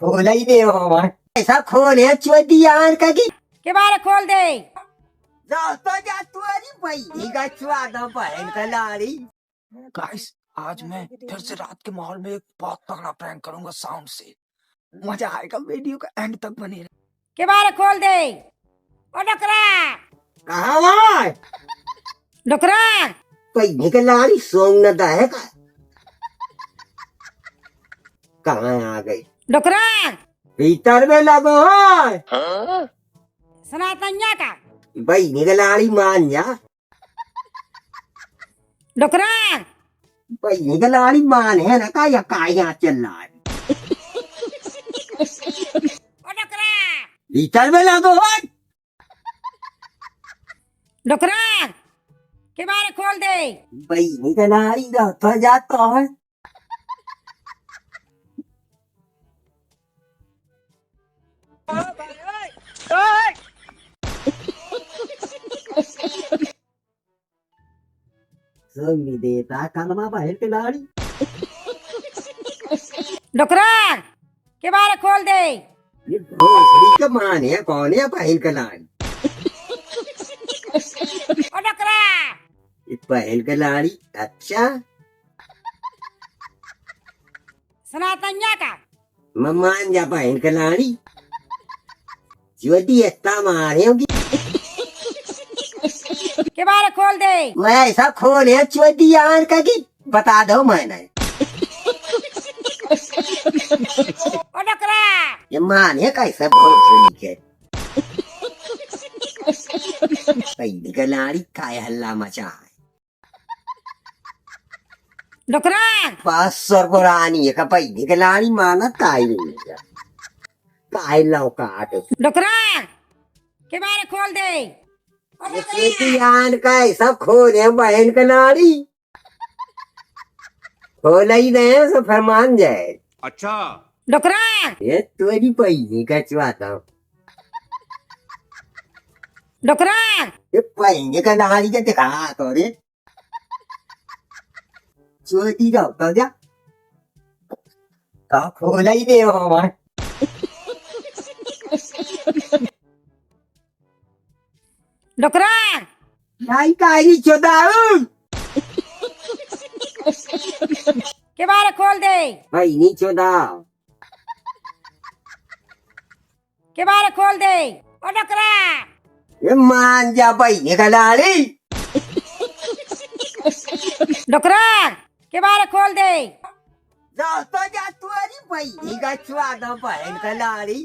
खोल ही दे हमार ऐसा खोल है चोदी यार का की के बारे खोल दे। जा तो जा तू अरे भाई का चुआदा बहन का लाड़ी गाइस आज मैं फिर से रात के माहौल में एक बहुत तगड़ा प्रैंक करूंगा साउंड से। मजा आएगा, वीडियो का एंड तक बने रहे। के बारे खोल दे। ओ डकरा कहाँ वहाँ डकरा भाई का लाड़ी सोंग न है का कहाँ आ गई डकरा भीतर में लगो है सनातन्या का भाई का लाड़ी मान जा डकरा भाई का लाड़ी मान है ना का या का यहाँ चल रहा है ओ डकरा भीतर में लगो है डकरा के बारे खोल दे। भाई का लाड़ी रहता जाता है संगी देता कलमा बाहर के लाड़ी डकरा के बारे खोल दे। ये भोसड़ी का मान है कौन है बाहर का लाड़ी ओ डकरा ये बाहर का लाड़ी अच्छा सनातन्या का मान जा बाहर का लाड़ी ज्योति इतना मारे होगी के बारे खोल दे। मैं ऐसा खोल है ज्योति यार का की बता दो मैंने ओ डकरा ये मान है कैसे भोसड़ी के पहली का लाड़ी काय हल्ला मचा है डकरा 500 पुरानी है का पहली का लाड़ी माना काय नहीं है काय लौकाट डकरा के बारे खोल दे। ओ ये डकरा ज्योति यार का ऐसा खोल है बहन का लाड़ी खोल ही नहीं तो फिर मान जाए अच्छा डकरा ये तेरी पहली का चुआता डकरा ये पहले का लाड़ी का दिखा तो रे ज्योति का तो जा का खोल ही दे हमार डकरा नहीं काही चोदाऊ के बारे खोल दे। भाई नहीं चोदाओ के बारे खोल दे। ओ डकरा ये मान जा भाई का लाड़ी डकरा के बारे खोल दे। जा तो जा तू अरे भाई का चुआदा बहन का लाड़ी